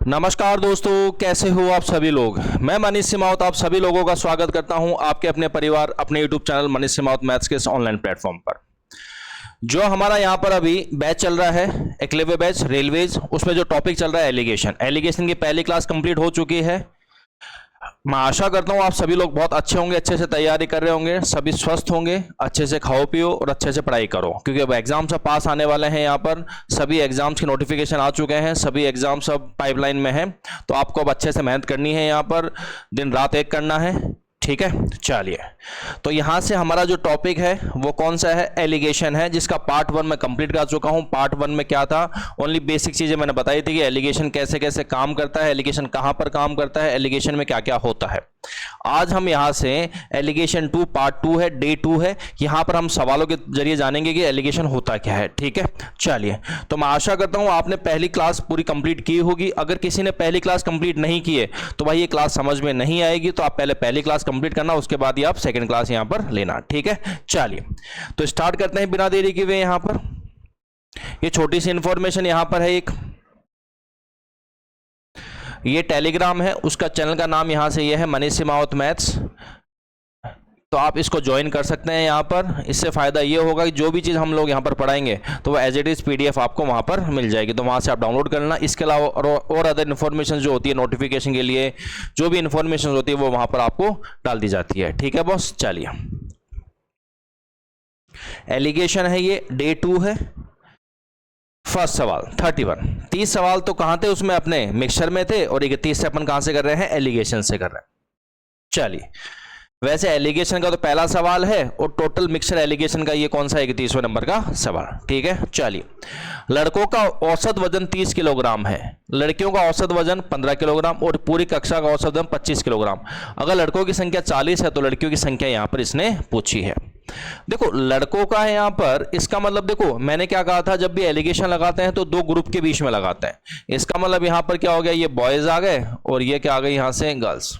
नमस्कार दोस्तों, कैसे हो आप सभी लोग। मैं मनीष सिमावत आप सभी लोगों का स्वागत करता हूं आपके अपने परिवार अपने यूट्यूब चैनल मनीष सिमावत मैथ्स के इस ऑनलाइन प्लेटफॉर्म पर। जो हमारा यहां पर अभी बैच चल रहा है एकलव्य बैच रेलवेज, उसमें जो टॉपिक चल रहा है एलिगेशन की पहली क्लास कंप्लीट हो चुकी है। मैं आशा करता हूं आप सभी लोग बहुत अच्छे होंगे, अच्छे से तैयारी कर रहे होंगे, सभी स्वस्थ होंगे, अच्छे से खाओ पियो और अच्छे से पढ़ाई करो, क्योंकि अब एग्जाम सब पास आने वाले हैं। यहाँ पर सभी एग्जाम्स की नोटिफिकेशन आ चुके हैं, सभी एग्जाम सब पाइपलाइन में हैं, तो आपको अब अच्छे से मेहनत करनी है, यहाँ पर दिन रात एक करना है। ठीक है, चलिए। तो यहां से हमारा जो टॉपिक है वो कौन सा है, एलिगेशन है, जिसका पार्ट 1 में कंप्लीट कर चुका हूं। पार्ट 1 में क्या था, ओनली बेसिक चीजें मैंने बताई थी कि एलिगेशन कैसे कैसे काम करता है, एलिगेशन कहां पर काम करता है, एलिगेशन में क्या क्या होता है। आज हम यहां से एलिगेशन 2 पार्ट 2 है, डे 2 है, यहां पर हम सवालों के जरिए जानेंगे कि एलिगेशन होता क्या है। ठीक है, चलिए। तो मैं आशा करता हूं आपने पहली क्लास पूरी कंप्लीट की होगी। अगर किसी ने पहली क्लास कंप्लीट नहीं की है तो भाई ये क्लास समझ में नहीं आएगी, तो आप पहले पहली क्लास कंप्लीट करना, उसके बाद ही आप सेकंड क्लास यहां पर लेना। ठीक है, चलिए। तो स्टार्ट करते हैं बिना देरी किए। यहां पर ये छोटी सी इंफॉर्मेशन यहां पर है, एक ये टेलीग्राम है, उसका चैनल का नाम यहां से ये है मनीष सिमावत मैथ्स, तो आप इसको ज्वाइन कर सकते हैं यहाँ पर। इससे फ़ायदा ये होगा कि जो भी चीज़ हम लोग यहाँ पर पढ़ाएंगे तो वो एज इट इज़ PDF आपको वहाँ पर मिल जाएगी, तो वहाँ से आप डाउनलोड कर लेना। इसके अलावा और अदर इन्फॉर्मेशन जो होती है नोटिफिकेशन के लिए, जो भी इन्फॉर्मेशन होती है वो वहाँ पर आपको डाल दी जाती है। ठीक है बॉस, चलिए। एलिगेशन है, ये डे 2 है। फर्स्ट सवाल 31, 30 सवाल तो कहाँ थे उसमें, अपने मिक्सचर में थे, और 31 से अपन कहाँ से कर रहे हैं, एलिगेशन से कर रहे हैं। चलिए, वैसे एलिगेशन का तो पहला सवाल है, और टोटल मिक्सचर एलिगेशन का ये कौन सा 31वें नंबर का सवाल। ठीक है, चलिए। लड़कों का औसत वजन 30 किलोग्राम है, लड़कियों का औसत वजन 15 किलोग्राम, और पूरी कक्षा का औसत वजन 25 किलोग्राम। अगर लड़कों की संख्या 40 है तो लड़कियों की संख्या यहां पर इसने पूछी है। देखो लड़कों का है यहां पर, इसका मतलब देखो मैंने क्या कहा था, जब भी एलिगेशन लगाते हैं तो दो ग्रुप के बीच में लगाते हैं। इसका मतलब यहां पर क्या हो गया, ये बॉयज आ गए और ये क्या आ गई यहां से गर्ल्स।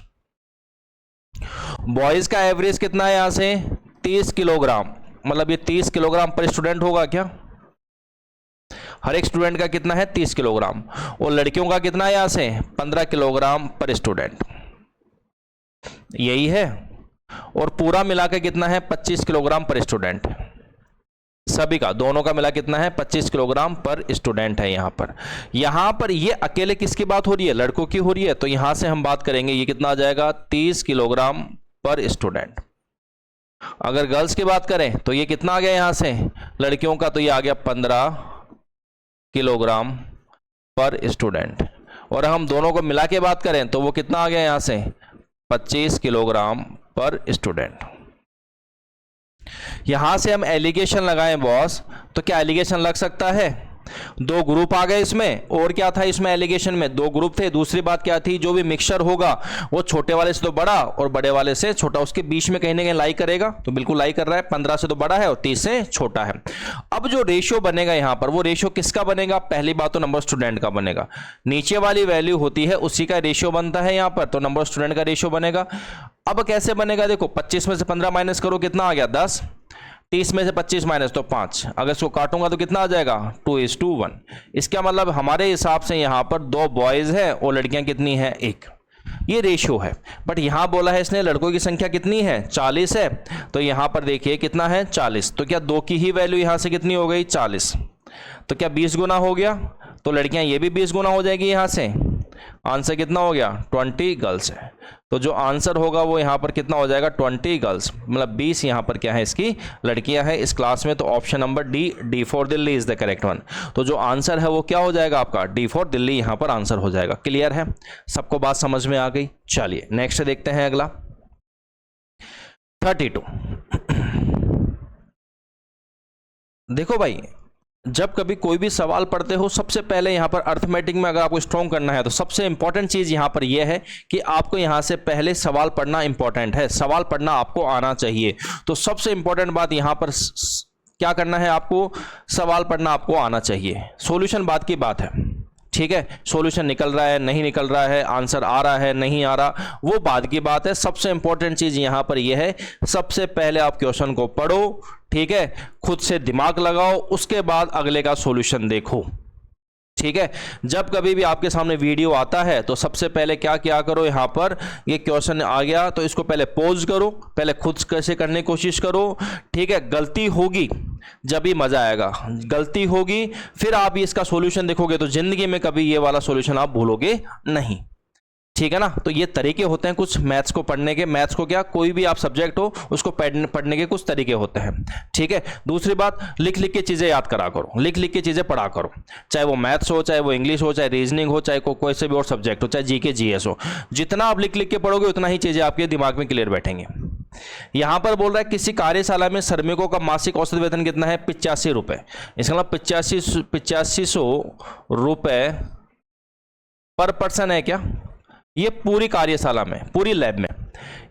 बॉयज का एवरेज कितना है यहां से 30 किलोग्राम, मतलब ये 30 किलोग्राम पर स्टूडेंट होगा क्या, हर एक स्टूडेंट का कितना है 30 किलोग्राम, और लड़कियों का कितना है यहां से 15 किलोग्राम पर स्टूडेंट, यही है। और पूरा मिला के कितना है 25 किलोग्राम पर स्टूडेंट, सभी का दोनों का मिला कितना है 25 किलोग्राम पर स्टूडेंट है। यहां पर ये अकेले किसकी बात हो रही है, लड़कों की हो रही है, तो यहां से हम बात करेंगे ये कितना आ जाएगा 30 किलोग्राम पर स्टूडेंट। अगर गर्ल्स की बात करें तो ये कितना आ गया यहां से, लड़कियों का तो ये आ गया 15 किलोग्राम पर स्टूडेंट, और हम दोनों को मिला के बात करें तो वो कितना आ गया यहां से 25 किलोग्राम पर स्टूडेंट। यहां से हम एलिगेशन लगाएं बॉस, तो क्या एलिगेशन लग सकता है, दो ग्रुप आ गए इसमें, और क्या था इसमें एलिगेशन में दो ग्रुप थे। दूसरी बात क्या थी, जो भी मिक्सचर होगा वो छोटे वाले से तो बड़ा और बड़े वाले से छोटा, उसके बीच में कहीं ना कहीं लाई करेगा, तो बिल्कुल लाई कर रहा है, 15 से तो बड़ा है और 30 से छोटा है। अब जो रेशियो बनेगा यहां पर, वो रेशियो किसका बनेगा, पहली बात तो नंबर स्टूडेंट का बनेगा, नीचे वाली वैल्यू होती है उसी का रेशियो बनता है यहां पर, तो नंबर स्टूडेंट का रेशियो बनेगा। अब कैसे बनेगा, देखो 25 में से 15 माइनस करो कितना आ गया 10, 30 में से 25 माइनस तो 5, अगर इसको काटूंगा तो कितना आ जाएगा 2:1। इसका मतलब हमारे हिसाब से यहां पर दो बॉयज है और लड़कियां कितनी है, एक, ये रेशियो है। बट यहां बोला है इसने लड़कों की संख्या कितनी है 40 है, तो यहां पर देखिए कितना है 40, तो क्या दो की ही वैल्यू यहां से कितनी हो गई 40, तो क्या 20 गुना हो गया, तो लड़कियां ये भी 20 गुना हो जाएगी यहां से। आंसर कितना हो गया 20 गर्ल्स है, तो जो आंसर होगा वो यहां पर कितना हो जाएगा 20 गर्ल्स, मतलब 20 यहां पर क्या है इसकी लड़कियां हैं इस क्लास में। तो option number D for Delhi is the correct one. तो जो आंसर है वो क्या हो जाएगा आपका डी फॉर दिल्ली यहां पर आंसर हो जाएगा। क्लियर है, सबको बात समझ में आ गई। चलिए नेक्स्ट देखते हैं अगला 32। देखो भाई, जब कभी कोई भी सवाल पढ़ते हो सबसे पहले यहां पर अर्थमेटिक में अगर आपको स्ट्रॉन्ग करना है तो सबसे इंपॉर्टेंट चीज यहां पर यह है कि आपको यहां से पहले सवाल पढ़ना इंपॉर्टेंट है, सवाल पढ़ना आपको आना चाहिए। तो सबसे इंपॉर्टेंट बात यहां पर क्या करना है, आपको सवाल पढ़ना आपको आना चाहिए। सॉल्यूशन बात की बात है, ठीक है, सॉल्यूशन निकल रहा है नहीं निकल रहा है, आंसर आ रहा है नहीं आ रहा, वो बाद की बात है। सबसे इंपॉर्टेंट चीज यहां पर यह है, सबसे पहले आप क्वेश्चन को पढ़ो, ठीक है, खुद से दिमाग लगाओ, उसके बाद अगले का सॉल्यूशन देखो। ठीक है। जब कभी भी आपके सामने वीडियो आता है तो सबसे पहले क्या किया करो, यहां पर ये क्वेश्चन आ गया तो इसको पहले पॉज करो, पहले खुद कैसे करने की कोशिश करो, ठीक है। गलती होगी जब भी मजा आएगा, गलती होगी फिर आप इसका सॉल्यूशन देखोगे तो जिंदगी में कभी ये वाला सॉल्यूशन आप भूलोगे नहीं, ठीक है ना। तो ये तरीके होते हैं कुछ मैथ्स को पढ़ने के। मैथ्स को क्या, कोई भी आप सब्जेक्ट हो उसको पढ़ने के कुछ तरीके होते हैं, ठीक है। दूसरी बात, लिख लिख के चीजें याद करा करो, लिख लिख के चीजें पढ़ा करो, चाहे वो मैथ्स हो, चाहे वो इंग्लिश हो, चाहे रीजनिंग हो, चाहे कोई से भी और सब्जेक्ट हो, चाहे जीके जीएस हो। जितना आप लिख लिख के पढ़ोगे उतना ही चीजें आपके दिमाग में क्लियर बैठेंगे। यहां पर बोल रहा है किसी कार्यशाला में श्रमिकों का मासिक औसत वेतन कितना है, 85 रुपए। इसका मतलब 8500 रुपए पर पर्सन है क्या, ये पूरी कार्यशाला में, पूरी लैब में।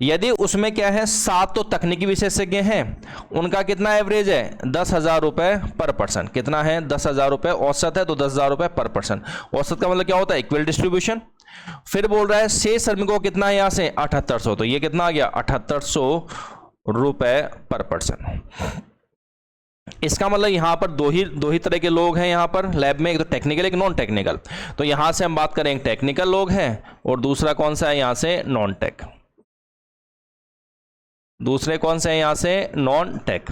यदि उसमें क्या है 7 तो तकनीकी विशेषज्ञ हैं, उनका कितना एवरेज है 10,000 रुपए पर पर्सन। कितना है 10,000 रुपए, औसत है तो 10,000 रुपए पर पर्सन। औसत का मतलब क्या होता है, इक्वल डिस्ट्रीब्यूशन। फिर बोल रहा है शेष श्रमिकों कितना है यहां से 7800, तो ये कितना आ गया 7800 रुपए पर पर्सन। इसका मतलब यहां पर दो ही तरह के लोग हैं यहां पर लैब में, एक तो टेक्निकल एक नॉन टेक्निकल। तो यहां से हम बात करें टेक्निकल लोग हैं और दूसरा कौन सा है यहां से नॉन टेक। दूसरे कौन से हैं यहां से नॉन टेक।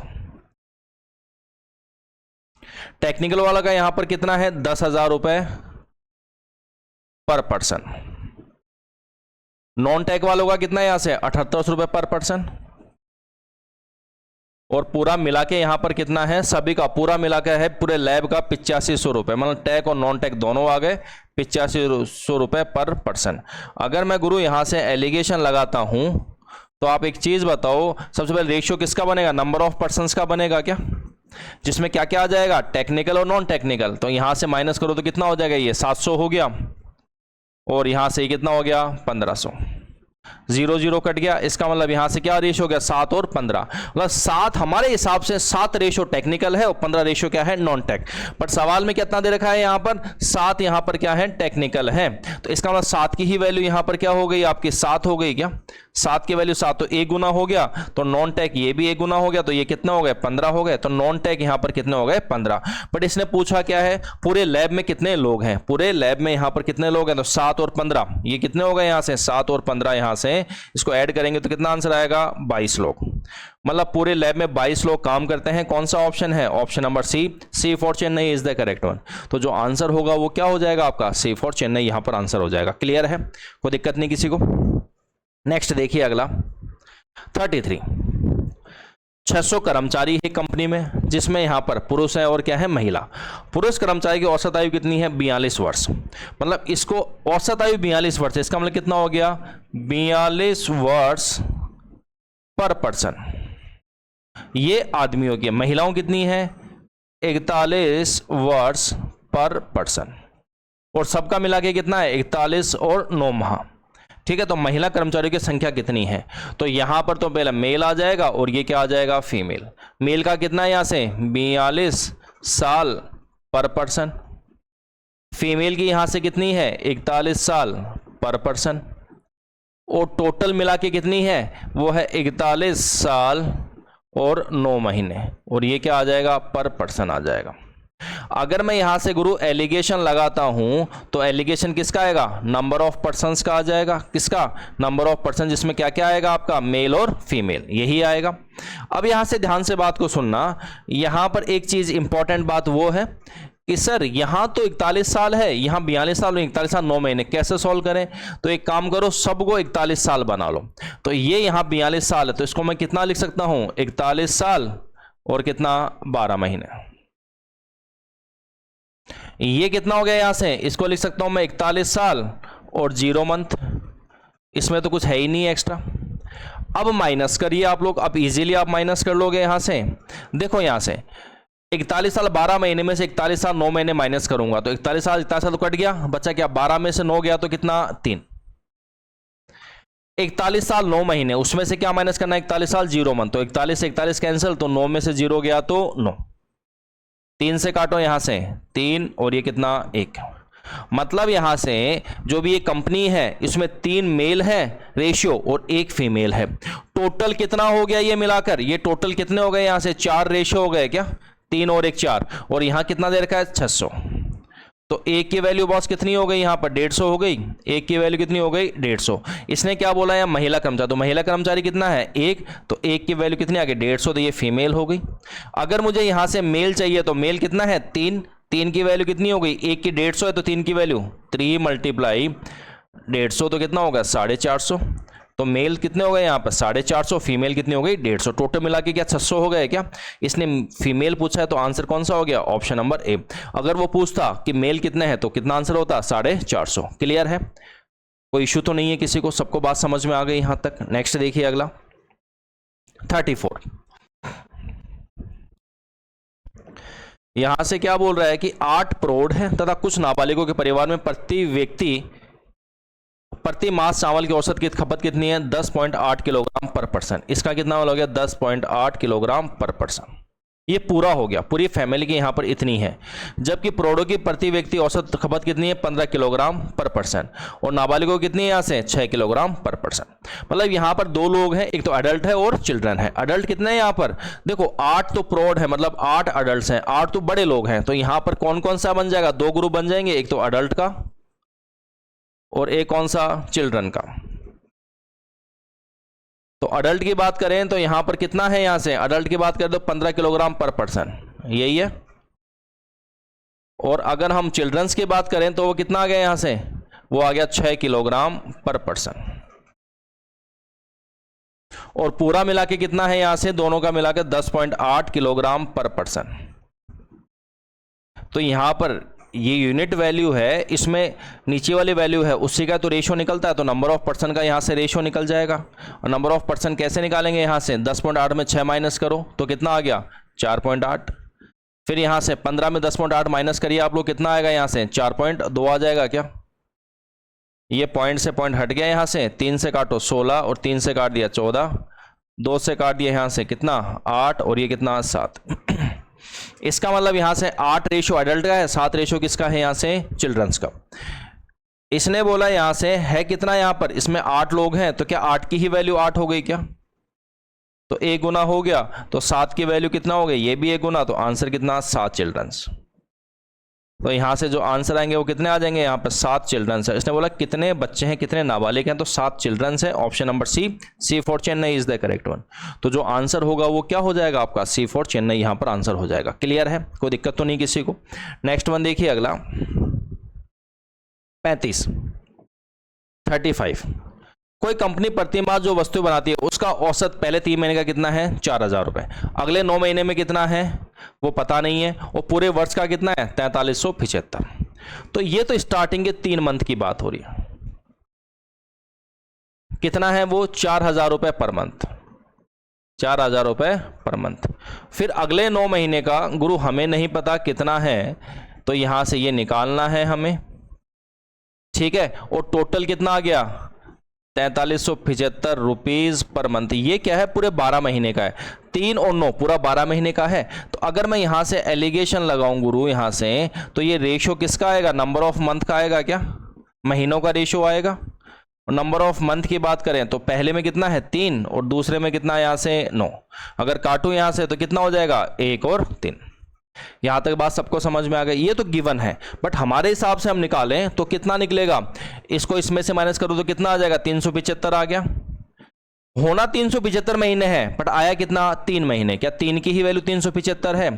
टेक्निकल वाला का यहां पर कितना है 10,000 रुपए पर पर्सन। नॉन टेक वालों का कितना है यहां से 7800 रुपए पर पर्सन। और पूरा मिला के यहां पर कितना है, सभी का पूरा मिला के है पूरे लैब का 8500 रुपए, मतलब टेक और नॉन टेक दोनों आ गए 8500 रुपए पर पर्सन। अगर मैं गुरु यहां से एलिगेशन लगाता हूं तो आप एक चीज बताओ, सबसे पहले रेशियो किसका बनेगा, नंबर ऑफ पर्संस का बनेगा क्या, जिसमें क्या क्या आ जाएगा टेक्निकल और नॉन टेक्निकल। तो यहां से माइनस करो तो कितना हो जाएगा, ये 700 हो गया और यहां से कितना हो गया 1500, 0 0 कट गया। इसका मतलब यहां से क्या रेशियो हो गया 7 और 15, मतलब 7 हमारे हिसाब से 7 रेशियो टेक्निकल है और 15 रेशियो क्या है नॉन टेक। बट सवाल में कितना दे रखा है यहां पर 7, यहां पर क्या है टेक्निकल है। तो इसका मतलब 7 की ही वैल्यू यहां पर क्या हो गई आपकी 7 हो गई क्या, 7 की वैल्यू 7 तो 1 गुना हो गया, तो नॉन टेक ये भी 1 गुना हो गया, तो ये कितना हो गए 15 हो गए। तो नॉन टेक यहां पर कितने हो गए 15। बट इसने पूछा क्या है पूरे लैब में कितने लोग हैं, पूरे लैब में यहां पर कितने लोग हैं, तो 7 और 15 ये कितने हो गए यहां से 7 और 15, यहां से इसको ऐड करेंगे तो कितना आंसर आएगा 22 लोग। मतलब पूरे लैब में 22 लोग काम करते हैं। कौन सा ऑप्शन है, option number C for Chennai is the correct one. तो जो आंसर होगा वो क्या हो जाएगा आपका सी फॉर चेन्नई, यहां पर आंसर हो जाएगा। क्लियर है, कोई दिक्कत नहीं किसी को। नेक्स्ट देखिए अगला 33। 600 कर्मचारी है कंपनी में, जिसमें यहां पर पुरुष है और क्या है महिला। पुरुष कर्मचारी की औसत आयु कितनी है 42 वर्ष, मतलब इसको औसत आयु 42 वर्ष, इसका मतलब कितना हो गया 42 वर्ष पर पर्सन। ये आदमियों की, महिलाओं कितनी है 41 वर्ष पर पर्सन, और सबका मिला के कितना है 41 और 9 माह। ठीक है, तो महिला कर्मचारियों की संख्या कितनी है, तो यहां पर तो पहले मेल आ जाएगा और ये क्या आ जाएगा फीमेल। मेल का कितना है यहां से 42 साल पर पर्सन, फीमेल की यहां से कितनी है 41 साल पर पर्सन, और टोटल मिला के कितनी है वो है 41 साल और 9 महीने, और ये क्या आ जाएगा पर पर्सन आ जाएगा। अगर मैं यहां से गुरु एलिगेशन लगाता हूं तो एलिगेशन किसका आएगा नंबर ऑफ पर्संस का आ जाएगा। किसका नंबर ऑफ पर्सन, जिसमें क्या क्या आएगा आपका मेल और फीमेल, यही आएगा। अब यहां से ध्यान से बात को सुनना, यहां पर एक चीज इंपॉर्टेंट बात वो है कि सर यहां तो 41 साल है, यहां 42 साल और 41 साल 9 महीने, कैसे सॉल्व करें। तो एक काम करो सबको 41 साल बना लो। तो ये यहां 42 साल है तो इसको मैं कितना लिख सकता हूं 41 साल और कितना 12 महीने। ये कितना हो गया यहां से, इसको लिख सकता हूं मैं 41 साल और 0 मंथ, इसमें तो कुछ है ही नहीं एक्स्ट्रा। अब माइनस करिए आप लोग, अब इजीली आप माइनस कर लोगे यहां से। देखो यहां से 41 साल 12 महीने में से 41 साल 9 महीने माइनस करूंगा तो 41 साल तो कट गया, बच्चा क्या 12 में से 9 गया तो कितना 3। 41 साल 9 महीने, उसमें से क्या माइनस करना है 41 साल 0 मंथ, तो 41 से 41 कैंसिल, तो 9 में से 0 गया तो 9, 3 से काटो यहां से 3 और ये कितना 1। मतलब यहां से जो भी ये कंपनी है इसमें 3 मेल है रेशियो और 1 फीमेल है। टोटल कितना हो गया ये मिलाकर, ये टोटल कितने हो गए यहां से 4 रेशियो हो गए क्या, 3 और 1 4, और यहां कितना दे रखा है 600। तो एक की वैल्यू बॉस कितनी हो गई यहाँ पर 150 हो गई, एक की वैल्यू कितनी हो गई 150। इसने क्या बोला है महिला कर्मचारी, तो महिला कर्मचारी कितना है एक, तो एक की वैल्यू कितनी आ गई 150, तो ये फीमेल हो गई। अगर मुझे यहाँ से मेल चाहिए तो मेल कितना है 3, 3 की वैल्यू कितनी हो गई, एक की 150 है तो 3 की वैल्यू 3 मल्टीप्लाई 150 तो कितना होगा 450। तो मेल कितने हो गए यहाँ पर 450, फीमेल कितनी हो गई 150, टोटल मिला के क्या 600 हो गए क्या। इसने फीमेल पूछा है तो आंसर कौन सा हो गया ऑप्शन नंबर ए। अगर वो पूछता कि मेल कितने हैं तो कितना आंसर होता 450। क्लियर है, कोई इश्यू तो नहीं है किसी को, सबको बात समझ में आ गई यहां तक। नेक्स्ट देखिए अगला 34। यहां से क्या बोल रहा है कि 8 प्रौढ़ है तथा कुछ नाबालिगों के परिवार में प्रति व्यक्ति प्रति मास चावल की औसत की खपत कितनी है 10.8 किलोग्राम पर पर्सन। इसका कितना हो गया 10.8 किलोग्राम पर पर्सन। ये पूरा हो गया, पूरी फैमिली की यहां पर इतनी है। जबकि प्रौढ़ों की प्रति व्यक्ति औसत खपत कितनी है 15 किलोग्राम पर पर्सन, और नाबालिगों की कितनी है यहां से 6 किलोग्राम पर पर्सन। मतलब यहां पर 2 लोग हैं, एक तो अडल्ट है और चिल्ड्रन है। अडल्ट कितने हैं यहां पर देखो 8 तो प्रौढ़ है, मतलब 8 अडल्ट हैं, 8 तो बड़े लोग हैं। तो यहां पर कौन कौन सा बन जाएगा 2 ग्रुप बन जाएंगे, एक तो अडल्ट का और एक कौन सा चिल्ड्रन का। तो अडल्ट की बात करें तो यहां पर कितना है, यहां से अडल्ट की बात करें तो 15 किलोग्राम पर पर्सन, यही है। और अगर हम चिल्ड्रंस की बात करें तो वो कितना आ गया यहां से, वो आ गया 6 किलोग्राम पर पर्सन। और पूरा मिला के कितना है यहां से, दोनों का मिलाकर 10.8 किलोग्राम पर पर्सन। तो यहां पर ये यूनिट वैल्यू है, इसमें नीचे वाली वैल्यू है उसी का तो रेशियो निकलता है, तो नंबर ऑफ पर्सन का यहां से रेशियो निकल जाएगा। और नंबर ऑफ पर्सन कैसे निकालेंगे, यहां से 10.8 में 6 माइनस करो तो कितना आ गया 4.8। फिर यहां से 15 में 10.8 माइनस करिए आप लोग, कितना आएगा यहां से 4.2 आ जाएगा क्या। ये पॉइंट से पॉइंट हट गया, यहां से 3 से काटो 16 और 3 से काट दिया 14, 2 से काट दिया यहां से कितना 8 और ये कितना 7। इसका मतलब यहां से 8 रेशो अडल्ट का है, 7 रेशो किसका है यहां से चिल्ड्रंस का। इसने बोला यहां से है कितना, यहां पर इसमें 8 लोग हैं तो क्या 8 की ही वैल्यू 8 हो गई क्या, तो 1 गुना हो गया। तो 7 की वैल्यू कितना हो गई, ये भी 1 गुना, तो आंसर कितना 7 चिल्ड्रंस। तो यहां से जो आंसर आएंगे वो कितने आ जाएंगे, यहां पर 7 चिल्ड्रंस है। इसने बोला कितने बच्चे हैं कितने नाबालिग हैं, तो 7 चिल्ड्रंस है। Option number C for Chennai is the correct one. तो जो आंसर होगा वो क्या हो जाएगा आपका सी फॉर चेन्नई यहां पर आंसर हो जाएगा। क्लियर है, कोई दिक्कत तो नहीं किसी को। नेक्स्ट वन देखिए अगला 35। कोई कंपनी प्रति माह जो वस्तु बनाती है उसका औसत पहले 3 महीने का कितना है 4000 रुपए, अगले 9 महीने में कितना है वो पता नहीं है, और पूरे वर्ष का कितना है 4375। तो ये तो स्टार्टिंग के 3 मंथ की बात हो रही है, कितना है वो 4000 रुपए पर मंथ, 4000 रुपए पर मंथ। फिर अगले 9 महीने का गुरु हमें नहीं पता कितना है, तो यहां से ये निकालना है हमें, ठीक है। और टोटल कितना आ गया 4375 रुपीज पर मंथ। ये क्या है पूरे 12 महीने का है, 3 और 9 पूरा 12 महीने का है। तो अगर मैं यहां से एलिगेशन लगाऊं गुरु यहां से, तो ये रेशो किसका आएगा, नंबर ऑफ मंथ का आएगा क्या, महीनों का रेशो आएगा। और नंबर ऑफ मंथ की बात करें तो पहले में कितना है 3 और दूसरे में कितना यहां से 9। अगर काटूं यहां से तो कितना हो जाएगा 1 और 3। यहां तक बात सबको समझ में आ गई। ये तो गिवन है, बट हमारे हिसाब से हम निकालें तो कितना निकलेगा, इसको इसमें से माइनस करूं तो कितना आ जाएगा 375 आ गया। होना 375 महीने है बट आया कितना 3 महीने, क्या 3 की ही वैल्यू 375 है,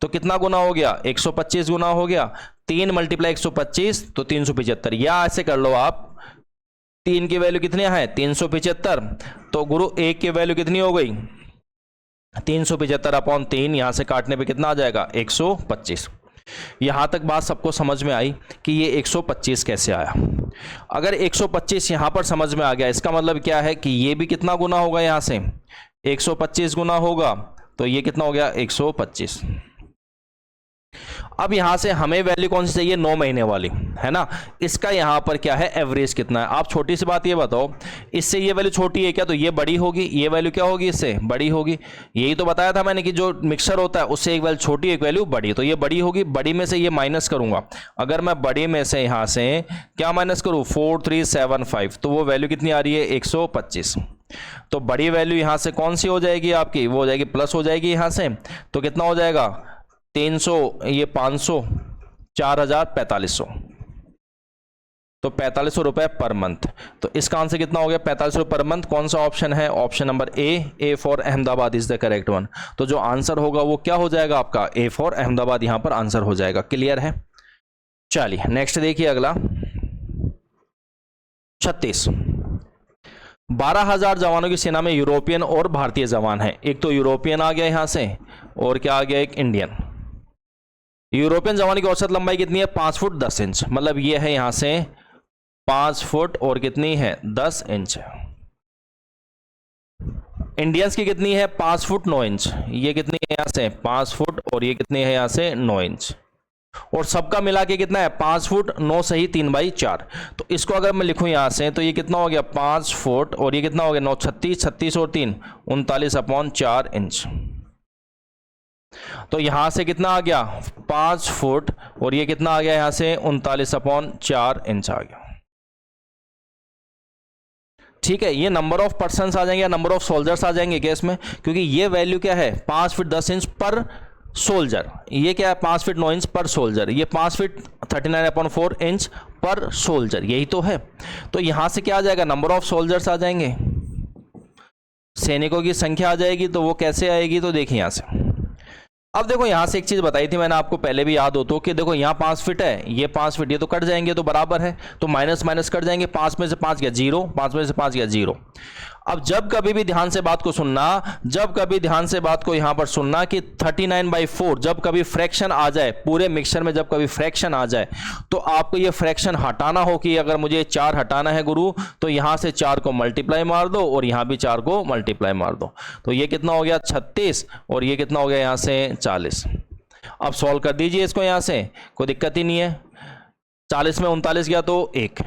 तो कितना गुना हो गया 125 गुना हो गया। 3 मल्टीप्लाई 125 तो 375, या ऐसे कर लो आप 3 की वैल्यू कितनी है 375, तो गुरु 1 की वैल्यू कितनी हो गई 375 अपॉन 3, यहां से काटने पे कितना आ जाएगा 125। यहां तक बात सबको समझ में आई कि ये 125 कैसे आया। अगर 125 यहां पर समझ में आ गया, इसका मतलब क्या है कि ये भी कितना गुना होगा, यहां से 125 गुना होगा, तो ये कितना हो गया 125। अब यहां से हमें वैल्यू कौन सी चाहिए 9 महीने वाली, है ना। इसका यहां पर क्या है एवरेज कितना है। आप छोटी सी बात ये बताओ, इससे ये वैल्यू छोटी है क्या, तो ये बड़ी होगी, ये वैल्यू क्या होगी इससे बड़ी होगी। यही तो बताया था मैंने कि जो मिक्सर होता है उससे एक वैल्यू छोटी एक वैल्यू बड़ी, तो ये बड़ी होगी। बड़ी में से ये माइनस करूंगा, अगर मैं बड़ी में से यहां से क्या माइनस करूं 4375, तो वो वैल्यू कितनी आ रही है 125। तो बड़ी वैल्यू यहां से कौन सी हो जाएगी आपकी, वो हो जाएगी प्लस हो जाएगी यहां से, तो कितना हो जाएगा 300, ये 500 4,4500, तो 4500 रुपए पर मंथ। तो इसका आंसर कितना हो गया 4500 पर मंथ। कौन सा ऑप्शन है? Option number A for Ahmedabad is the correct one. तो जो आंसर होगा वो क्या हो जाएगा आपका? ए फॉर अहमदाबाद यहां पर आंसर हो जाएगा। क्लियर है? चलिए नेक्स्ट देखिए अगला 36। 12,000 जवानों की सेना में यूरोपियन और भारतीय जवान है। एक तो यूरोपियन आ गया यहां से और क्या आ गया? एक इंडियन। यूरोपियन जवान की औसत लंबाई कितनी है? 5 फुट 10 इंच। मतलब ये है यहां से 5 फुट और कितनी है? 10 इंच। इंडियंस की कितनी है? 5 फुट 9 इंच। ये कितनी है यहां से? 5 फुट और ये कितनी है यहां से? 9 इंच। और सबका मिला के कितना है? 5 फुट 9 सही 3/4। तो इसको अगर मैं लिखूं यहां से तो ये कितना हो गया? 5 फुट और ये कितना हो गया? 9 36, 36 और 3 39/4 इंच। तो यहां से कितना आ गया? 5 फुट और ये कितना आ गया यहां से? 39/4 इंच आ गया। ठीक है, ये नंबर ऑफ पर्सन्स आ जाएंगे या नंबर ऑफ सोल्जर्स आ जाएंगे क्या इसमें? क्योंकि ये वैल्यू क्या है? 5 फीट 10 इंच पर सोल्जर। ये क्या है? 5 फीट 9 इंच पर सोल्जर। ये 5 फीट 39/4 इंच पर सोल्जर, यही तो है। तो यहां से क्या आ जाएगा? नंबर ऑफ सोल्जर्स आ जाएंगे, सैनिकों की संख्या आ जाएगी। तो वो कैसे आएगी? तो देखिए यहां से, अब देखो यहां से एक चीज बताई थी मैंने आपको पहले भी, याद हो तो, कि देखो यहां 5 फीट है, ये 5 फीट, ये तो कट जाएंगे तो बराबर है, तो माइनस माइनस कट जाएंगे। 5 में से 5 गया 0, 5 में से 5 गया 0। अब जब कभी भी ध्यान से बात को सुनना, जब कभी ध्यान से बात को यहां पर सुनना कि 39/4 जब कभी फ्रैक्शन आ जाए, पूरे मिक्सचर में जब कभी फ्रैक्शन आ जाए, तो आपको ये फ्रैक्शन हटाना हो कि अगर मुझे 4 हटाना है गुरु, तो यहां से 4 को मल्टीप्लाई मार दो और यहां भी 4 को मल्टीप्लाई मार दो। तो ये कितना हो गया? 36 और ये कितना हो गया यहां से? 40। अब सॉल्व कर दीजिए इसको, यहां से कोई दिक्कत ही नहीं है। 40 में 39 गया तो 1,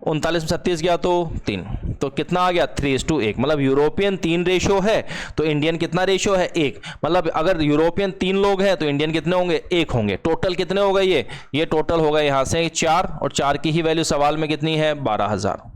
39 में 36 गया तो 3, तो कितना आ गया? 3:1। मतलब यूरोपियन 3 रेशो है तो इंडियन कितना रेशो है? 1। मतलब अगर यूरोपियन 3 लोग हैं तो इंडियन कितने होंगे? 1 होंगे। टोटल कितने हो गए? ये टोटल होगा यहां से 4, और 4 की ही वैल्यू सवाल में कितनी है? 12,000।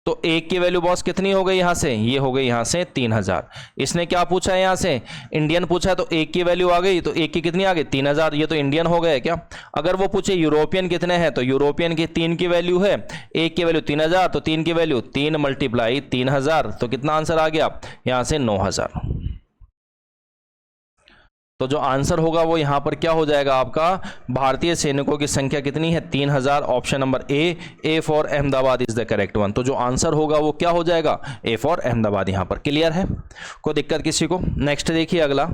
तो 1 की वैल्यू बॉस कितनी हो गई यहां से? ये हो गई यहां से 3,000। इसने क्या पूछा है यहां से? इंडियन पूछा है, तो 1 की वैल्यू आ गई, तो 1 की कितनी आ गई? 3,000। ये तो इंडियन हो गए क्या? अगर वो पूछे यूरोपियन कितने हैं, तो यूरोपियन की 3 की वैल्यू है, 1 की वैल्यू 3,000, तो 3 की वैल्यू 3 × 3,000, तो कितना आंसर आ गया यहां से? 9,000। तो जो आंसर होगा वो यहां पर क्या हो जाएगा आपका? भारतीय सैनिकों की संख्या कितनी है? 3,000। Option number A for Ahmedabad is the correct one. तो जो आंसर होगा वो क्या हो जाएगा? ए फॉर अहमदाबाद यहां पर। क्लियर है? कोई दिक्कत किसी को? नेक्स्ट देखिए अगला,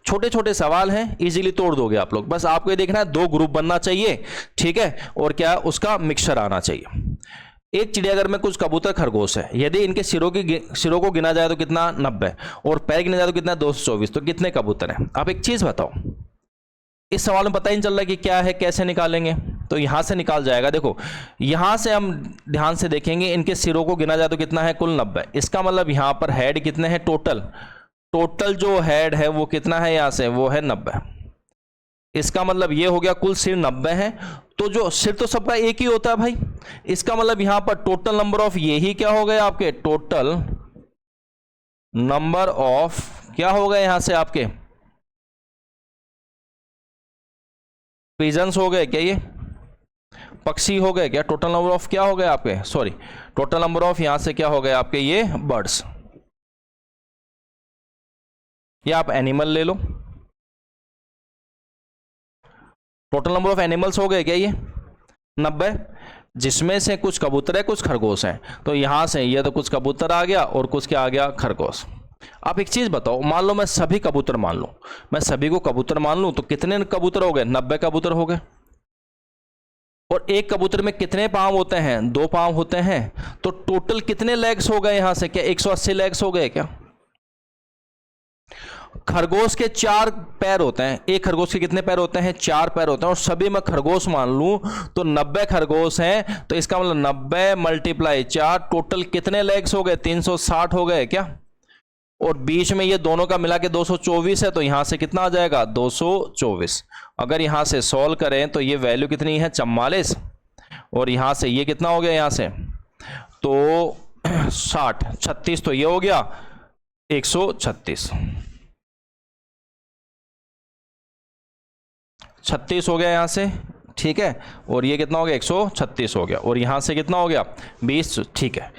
छोटे छोटे सवाल हैं, इजीली तोड़ दोगे आप लोग। बस आपको ये देखना है 2 ग्रुप बनना चाहिए, ठीक है, और क्या उसका मिक्सचर आना चाहिए। एक चिड़ियाघर में कुछ कबूतर खरगोश है, यदि इनके सिरों को गिना जाए तो कितना? 90, और पैर गिना जाए तो कितना? 224। तो कितने कबूतर हैं? आप एक चीज बताओ, इस सवाल में पता ही नहीं चल रहा है कि क्या है, कैसे निकालेंगे। तो यहां से निकाल जाएगा। देखो यहां से हम ध्यान से देखेंगे, इनके सिरों को गिना जाए तो कितना है? कुल 90। इसका मतलब यहां पर हेड कितने हैं? टोटल जो हेड है वो कितना है यहां से? वो है 90। इसका मतलब ये हो गया कुल सिर 90 है। तो जो सिर तो सबका एक ही होता है भाई। इसका मतलब यहां पर टोटल नंबर ऑफ ये ही क्या हो गए आपके? टोटल नंबर ऑफ क्या हो गए यहां से आपके? पिजन्स हो गए क्या? ये पक्षी हो गए क्या? टोटल नंबर ऑफ क्या हो गए आपके? सॉरी, टोटल नंबर ऑफ यहां से क्या हो गए आपके? ये बर्ड्स। ये आप एनिमल ले लो, टोटल नंबर ऑफ एनिमल्स हो गए क्या? ये 90, जिसमें से कुछ कबूतर है कुछ खरगोश है। तो यहां से ये तो कुछ कबूतर आ गया और कुछ क्या आ गया? खरगोश। आप एक चीज बताओ, मान लो मैं सभी कबूतर मान लूं, मैं सभी को कबूतर मान लूं, तो कितने कबूतर हो गए? 90 कबूतर हो गए। और एक कबूतर में कितने पांव होते हैं? 2 पांव होते हैं। तो टोटल कितने लेग्स हो गए यहां से? क्या 180 लेग्स हो गए क्या? खरगोश के 4 पैर होते हैं। एक खरगोश के कितने पैर होते हैं? 4 पैर होते हैं। और सभी मैं खरगोश मान लूं तो 90 खरगोश हैं। तो इसका मतलब 90 × 4, टोटल कितने लेग्स हो गए? 360 हो गए क्या? और बीच में ये दोनों का मिला के 224 है। तो यहां से कितना आ जाएगा? 224। अगर यहां से सॉल्व करें तो ये वैल्यू कितनी है? 44। और यहां से ये कितना हो गया? यहां से तो 60, 36, तो ये हो गया 136। 36 हो गया यहाँ से, ठीक है, और ये कितना हो गया 136 हो गया, और यहाँ से कितना हो गया 20, ठीक है।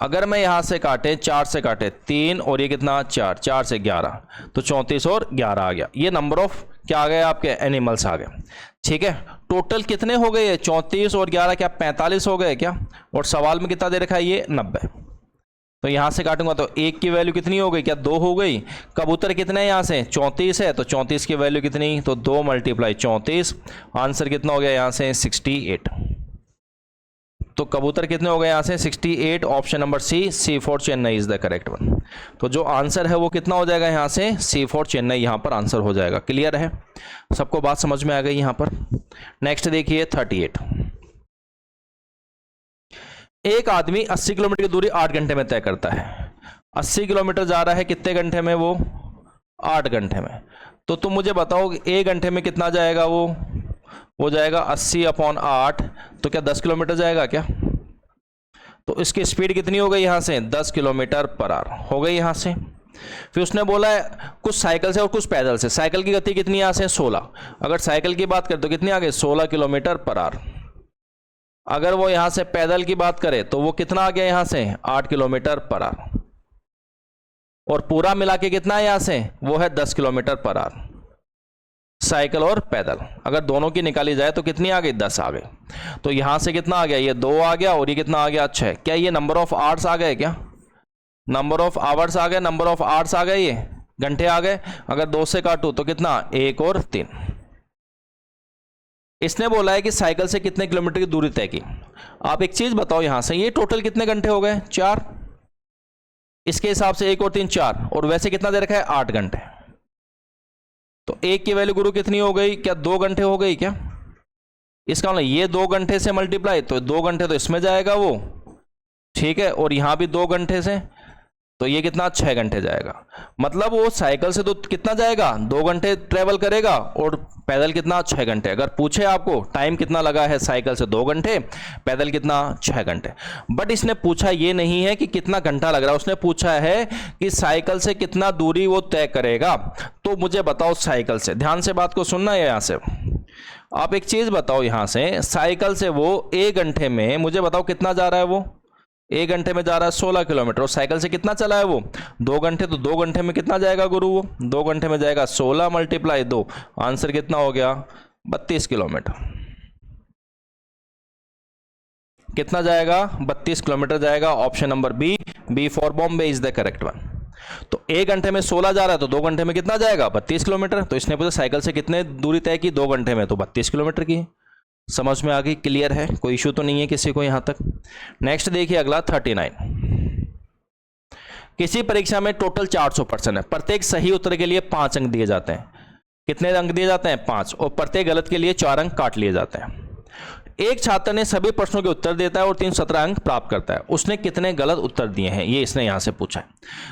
अगर मैं यहाँ से काटे 4 से काटे 3 और ये कितना 4, 4 से 11, तो 34 और 11 आ गया। ये नंबर ऑफ क्या आ गए आपके एनिमल्स आ गए, ठीक है। टोटल कितने हो गए 34 और 11 क्या 45 हो गए क्या, और सवाल में कितना दे रखा है ये 90। तो यहाँ से काटूंगा तो 1 की वैल्यू कितनी हो गई, क्या 2 हो गई। कबूतर कितने हैं यहाँ से 34 है, तो 34 की वैल्यू कितनी, तो 2 × 34, आंसर कितना हो गया यहाँ से 68। तो कबूतर कितने हो गए यहाँ से 68, option number C for Chennai is the correct one. तो जो आंसर है वो कितना हो जाएगा यहाँ से सी फॉर चेन्नई, यहाँ पर आंसर हो जाएगा। क्लियर है, सबको बात समझ में आ गई यहाँ पर। नेक्स्ट देखिए 38। एक आदमी 80 किलोमीटर की दूरी 8 घंटे में तय करता है। 80 किलोमीटर जा रहा है कितने घंटे में, वो 8 घंटे में। तो तुम मुझे बताओ 1 घंटे में कितना जाएगा, वो जाएगा 80/8, तो क्या 10 किलोमीटर जाएगा क्या। तो इसकी स्पीड कितनी हो गई यहाँ से 10 km/h हो गई यहाँ से। फिर उसने बोला है कुछ साइकिल से और कुछ पैदल से। साइकिल की गति कितनी यहाँ से 16, अगर साइकिल की बात करें तो कितनी आ गई 16 km/h। अगर वो यहाँ से पैदल की बात करें तो वो कितना आ गया यहाँ से 8 km/h, और पूरा मिला के कितना है यहाँ से वो है 10 km/h। साइकिल और पैदल अगर दोनों की निकाली जाए तो कितनी आ गई 10 आ गई। तो यहां से कितना आ गया, ये 2 आ गया, और ये कितना आ गया 6। क्या ये नंबर ऑफ आवर्स आ गए, क्या नंबर ऑफ आवर्स आ गए, नंबर ऑफ आवर्स आ गए, ये घंटे आ गए। अगर 2 से काटूं तो कितना 1 और 3। इसने बोला है कि साइकिल से कितने किलोमीटर की दूरी तय की। आप एक चीज बताओ, यहां से ये टोटल कितने घंटे हो गए 4, इसके हिसाब से 1 और 3 4, और वैसे कितना दे रखा है 8 घंटे। तो 1 की वैल्यू गुरु कितनी हो गई, क्या 2 घंटे हो गई क्या। इसका मतलब ये 2 घंटे से मल्टीप्लाई, तो 2 घंटे तो इसमें जाएगा वो, ठीक है, और यहां भी 2 घंटे से, तो ये कितना 6 घंटे जाएगा। मतलब वो साइकिल से तो कितना जाएगा 2 घंटे ट्रेवल करेगा, और पैदल कितना 6 घंटे। अगर पूछे आपको टाइम कितना लगा है साइकिल से 2 घंटे, पैदल कितना 6 घंटे। बट इसने पूछा ये नहीं है कि कितना घंटा लग रहा है, उसने पूछा है कि साइकिल से कितना दूरी वो तय करेगा। तो मुझे बताओ साइकिल से, ध्यान से बात को सुनना है। यहां से आप एक चीज बताओ, यहां से साइकिल से वो 1 घंटे में मुझे बताओ कितना जा रहा है, वो 1 घंटे में जा रहा है 16 किलोमीटर, और साइकिल से कितना चला है वो 2 घंटे। तो 2 घंटे में कितना जाएगा गुरु, वो 2 घंटे में जाएगा 16 × 2, आंसर कितना हो गया 32 किलोमीटर। कितना जाएगा 32 किलोमीटर जाएगा, option number B for Bombay is the correct one. तो 1 घंटे में 16 जा रहा है, तो 2 घंटे में कितना जाएगा 32 किलोमीटर। तो इसने पूछा साइकिल से कितने दूरी तय की 2 घंटे में, तो 32 किलोमीटर की है। समझ में आ गई, क्लियर है, कोई इशू तो नहीं है किसी को यहां तक। नेक्स्ट देखिए अगला 39। किसी परीक्षा में टोटल 400 प्रश्न है, प्रत्येक सही उत्तर के लिए 5 अंक दिए जाते हैं। कितने अंक दिए जाते हैं 5, और प्रत्येक गलत के लिए 4 अंक काट लिए जाते हैं। एक छात्र ने सभी प्रश्नों के उत्तर देता है और 317 अंक प्राप्त करता है। उसने कितने गलत उत्तर दिए हैं, ये इसने यहां से पूछा है।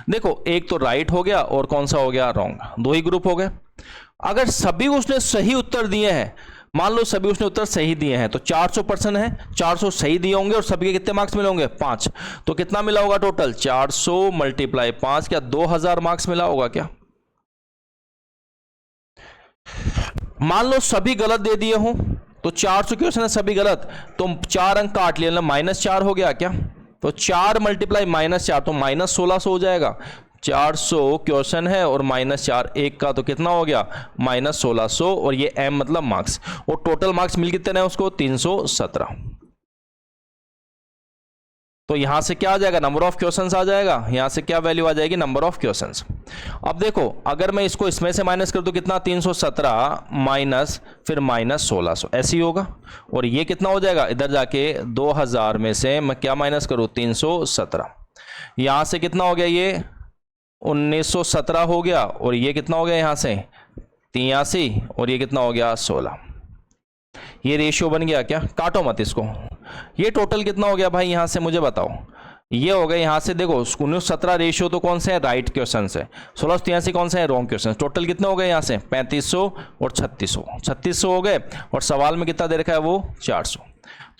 देखो एक तो राइट हो गया और कौन सा हो गया रॉन्ग, 2 ही ग्रुप हो गए। अगर सभी उसने सही उत्तर दिए हैं, मान लो सभी उसने उत्तर सही दिए हैं, तो 400 प्रश्न है, 400 सही दिए होंगे और सभी के कितने मार्क्स मिले होंगे 5। तो कितना मिला होगा टोटल 400 × 5, क्या 2000 मार्क्स मिला होगा क्या। मान लो सभी गलत दे दिए हो, तो 400 क्वेश्चन है सभी गलत, तो 4 अंक काट लिए, -4 हो गया क्या। तो 4 × -4 तो -1600 हो जाएगा। 400 क्वेश्चन है और -4 1 का, तो कितना हो गया -1600, और ये m मतलब मार्क्स, और टोटल मार्क्स मिल कितने हैं उसको 317। तो यहां से क्या आ जाएगा नंबर ऑफ क्वेश्चंस आ जाएगा, यहां से क्या वैल्यू आ जाएगी नंबर ऑफ क्वेश्चंस। अब देखो अगर मैं इसको इसमें से माइनस कर दूं कितना 317 माइनस फिर -1600 ऐसे ही होगा, और ये कितना हो जाएगा इधर जाके 2000 में से मैं क्या माइनस करूं 317, यहां से कितना हो गया ये 1917 हो गया, और ये कितना हो गया यहां से 83, और ये कितना हो गया 16। ये रेशियो बन गया क्या, काटो मत इसको। ये टोटल कितना हो गया भाई यहां से मुझे बताओ, ये हो गया यहां से देखो 1917 रेशियो तो कौन से है राइट क्वेश्चन है, 1683 कौन से है रॉन्ग क्वेश्चन। टोटल कितने हो गए यहां से 3500 और 3600 हो गए, और सवाल में कितना दे रखा है वो 400।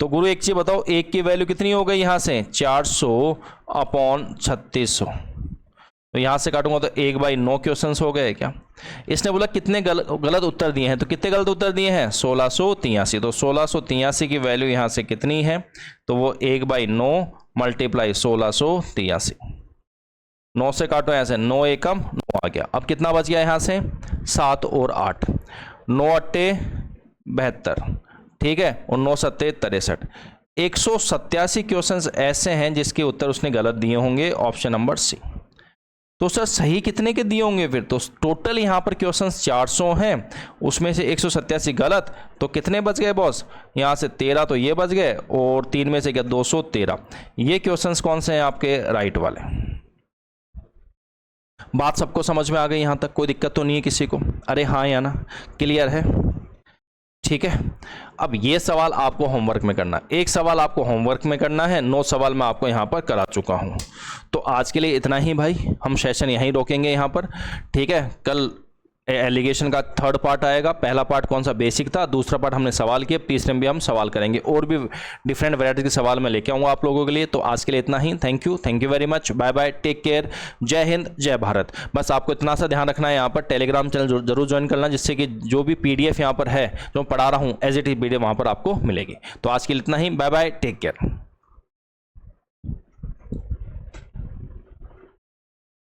तो गुरु एक चीज बताओ, एक की वैल्यू कितनी हो गई यहां से 400/3600, तो यहाँ से काटूंगा तो 1/9 क्वेश्चंस हो गए क्या। इसने बोला कितने गलत उत्तर दिए हैं, तो कितने गलत उत्तर दिए हैं 1683। तो 1683 की वैल्यू यहाँ से कितनी है, तो वो 1/9 मल्टीप्लाई 1683। 9 से काटो ऐसे, 9 एकम 9 आ गया। अब कितना बच गया यहाँ से 7 और 8, 9 अट्टे 72, ठीक है, और 9 सत्ते 63। 187 क्वेश्चंस ऐसे हैं जिसके उत्तर उसने गलत दिए होंगे, ऑप्शन नंबर सी। तो सर सही कितने के दिए होंगे फिर, तो टोटल यहाँ पर क्वेश्चंस 400 हैं, उसमें से 187 गलत, तो कितने बच गए बॉस, यहाँ से 13 तो ये बच गए, और 3 में से क्या 213। ये क्वेश्चंस कौन से हैं आपके राइट वाले। बात सबको समझ में आ गई यहाँ तक, कोई दिक्कत तो नहीं है किसी को, अरे हाँ या ना, क्लियर है, ठीक है। अब ये सवाल आपको होमवर्क में करना है, एक सवाल आपको होमवर्क में करना है, 9 सवाल मैं आपको यहाँ पर करा चुका हूँ। तो आज के लिए इतना ही भाई, हम सेशन यहीं रोकेंगे यहाँ पर, ठीक है। कल एलिगेशन का 3rd पार्ट आएगा। पहला पार्ट कौन सा, बेसिक था, दूसरा पार्ट हमने सवाल किए, तीसरे में भी हम सवाल करेंगे, और भी डिफरेंट वैरायटी के सवाल मैं लेके आऊँगा आप लोगों के लिए। तो आज के लिए इतना ही, thank you very much, bye bye, take care, जय हिंद जय भारत। बस आपको इतना सा ध्यान रखना है, यहाँ पर टेलीग्राम चैनल जरूर ज्वाइन करना, जिससे कि जो भी PDF यहाँ पर है जो पढ़ा रहा हूँ एज इट इज PDF वहाँ पर आपको मिलेगी। तो आज के लिए इतना ही, बाय बाय, टेक केयर।